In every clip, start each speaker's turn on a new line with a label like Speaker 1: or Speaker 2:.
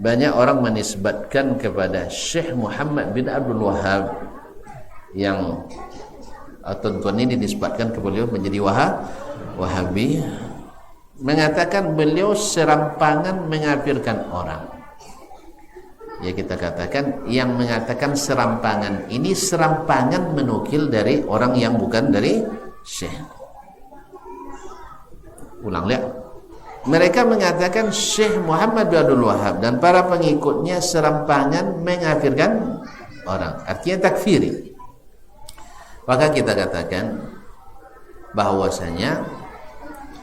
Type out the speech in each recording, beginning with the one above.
Speaker 1: banyak orang menisbatkan kepada Syekh Muhammad bin Abdul Wahhab yang tuan-tuan ini disebutkan ke beliau menjadi Wahabi, mengatakan beliau serampangan mengafirkan orang. Ya, kita katakan yang mengatakan serampangan ini serampangan menukil dari orang yang bukan dari Syekh. Ulang lihat. Mereka mengatakan Syekh Muhammad bin Abdul Wahhab dan para pengikutnya serampangan mengafirkan orang. Artinya takfiri. Maka kita katakan bahwasanya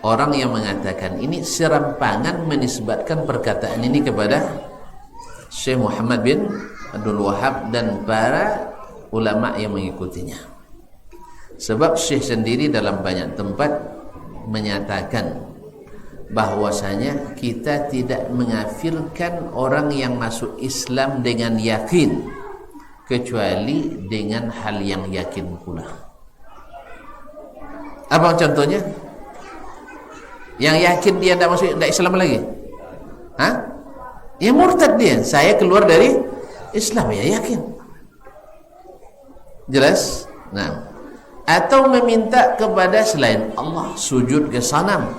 Speaker 1: orang yang mengatakan ini serampangan menisbatkan perkataan ini kepada Syekh Muhammad bin Abdul Wahhab dan para ulama yang mengikutinya. Sebab Syekh sendiri dalam banyak tempat menyatakan bahwasanya kita tidak mengafirkan orang yang masuk Islam dengan yakin kecuali dengan hal yang yakin pula. Apa contohnya? Yang yakin dia tidak masuk Islam lagi? Hah? Ya murtad dia. Saya keluar dari Islam, ya yakin. Jelas? Nah, atau meminta kepada selain Allah, sujud ke sanam,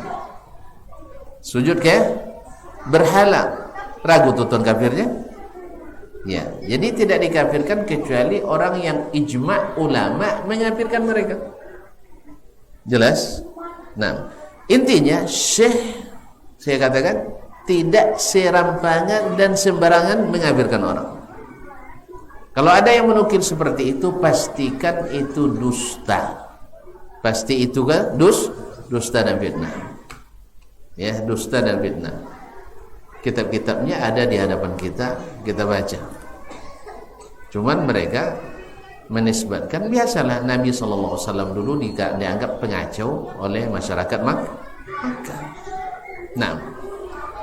Speaker 1: sujud ke berhala, ragu tuan kafirnya? Ya, jadi tidak dikafirkan kecuali orang yang ijma' ulama mengafirkan mereka. Jelas? Nah, intinya Syekh, saya katakan, tidak serampangan dan sembarangan mengafirkan orang. Kalau ada yang menukil seperti itu, pastikan itu dusta. Pasti itu kan dusta dan fitnah. Ya, dusta dan fitnah. Kitab-kitabnya ada di hadapan kita, kita baca. Cuman mereka menisbatkan, biasalah Nabi SAW dulu dianggap pengacau oleh masyarakat Makkah. Nah,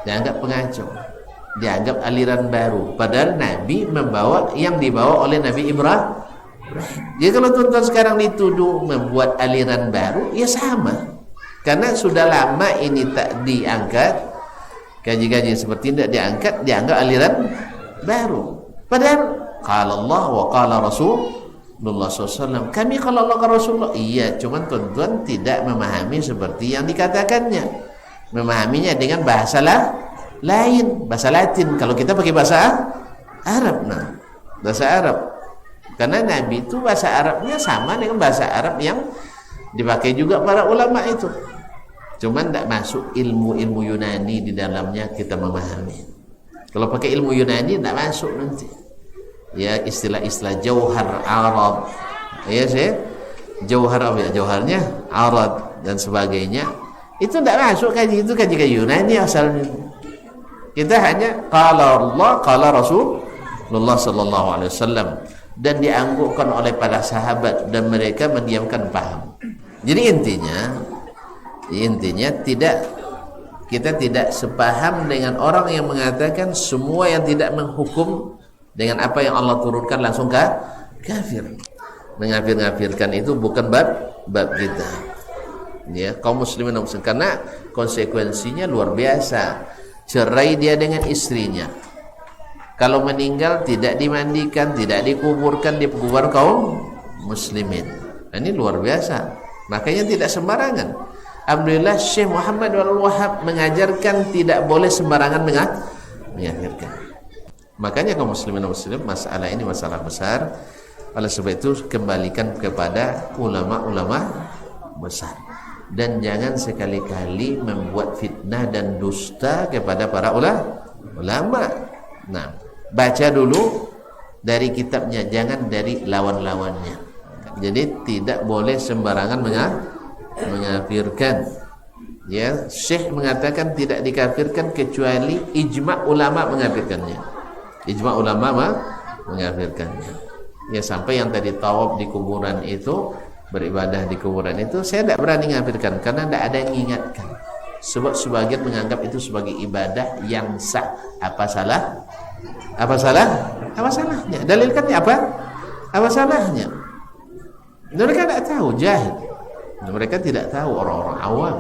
Speaker 1: dianggap pengacau, dianggap aliran baru, padahal Nabi membawa yang dibawa oleh Nabi Ibrahim. Jadi kalau tuan-tuan sekarang dituduh membuat aliran baru, ya sama, karena sudah lama ini tak diangkat, kaji-kaji seperti tidak diangkat, dianggap aliran baru. Padahal qala Allah wa qala Rasulullah SAW, kami kalau Allah ke Rasulullah, iya, cuman tuan-tuan tidak memahami seperti yang dikatakannya, memahaminya dengan bahasa lain, bahasa Latin. Kalau kita pakai bahasa Arab, nah, bahasa Arab, karena Nabi itu bahasa Arabnya sama dengan bahasa Arab yang dipakai juga para ulama itu. Cuman tidak masuk ilmu-ilmu Yunani di dalamnya kita memahami. Kalau pakai ilmu Yunani tidak masuk nanti. Ya, istilah-istilah jauhar Arab, ya sih, jauhar apa ya, jauharnya Arab dan sebagainya, itu tidak masuk kaji, itu kaji Yunani asalnya. Kita hanya qala Allah, qala Rasulullah sallallahu alaihi wasallam, dan dianggukkan oleh para sahabat dan mereka mendiamkan paham. Jadi intinya kita tidak sepaham dengan orang yang mengatakan semua yang tidak menghukum dengan apa yang Allah turunkan langsung kafir. Mengafir-ngafirkan itu bukan bab kita. Ya, kaum muslimin dan muslim, karena konsekuensinya luar biasa. Cerai dia dengan istrinya, kalau meninggal tidak dimandikan, tidak dikuburkan di kuburan kaum muslimin. Ini luar biasa, makanya tidak sembarangan. Alhamdulillah Syekh Muhammad bin Abdul Wahhab mengajarkan tidak boleh sembarangan mengafirkan. Makanya kaum muslimin dan muslim, masalah ini masalah besar. Oleh sebab itu kembalikan kepada ulama-ulama besar, dan jangan sekali-kali membuat fitnah dan dusta kepada para ulama. Nah, baca dulu dari kitabnya, jangan dari lawan-lawannya. Jadi tidak boleh sembarangan mengafirkan. Ya, Syekh mengatakan tidak dikafirkan kecuali ijma' ulama mengafirkannya. Ijma' ulama mengafirkannya. Ya, sampai yang tadi tawaf di kuburan itu, beribadah di kuburan itu, saya tidak berani mengafirkan karena tidak ada yang mengingatkan. Sebab sebagian menganggap itu sebagai ibadah yang sah. Apa salah? Apa salahnya? Dalilkannya apa? Apa salahnya? Mereka tidak tahu, jahil. Mereka tidak tahu, orang-orang awam.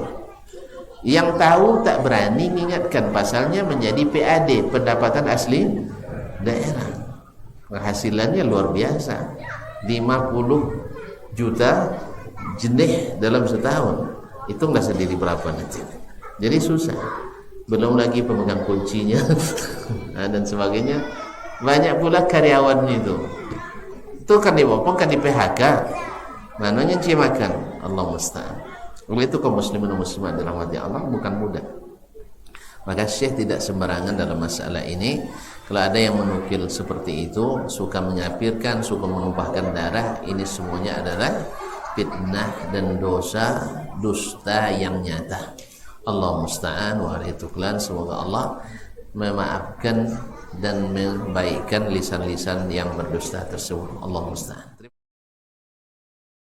Speaker 1: Yang tahu tak berani mengingatkan, pasalnya menjadi PAD, pendapatan asli daerah. Penghasilannya luar biasa, 50 juta jenih dalam setahun. Hitunglah sendiri berapa nanti. Jadi susah. Belum lagi pemegang kuncinya dan sebagainya. Banyak pula karyawannya itu kan dibopong, kan di PHK, mananya cimakan. Allah musta'an. Oleh itu kaum muslimin dan muslimat dirahmati Allah, bukan mudah. Maka Syekh tidak sembarangan dalam masalah ini. Kalau ada yang menukil seperti itu, suka menyapirkan, suka menumpahkan darah, ini semuanya adalah fitnah dan dosa dusta yang nyata. Allah musta'an wa alaihi tuklan. Semoga Allah memaafkan dan membaikkan lisan-lisan yang berdusta tersebut. Allah musta'an.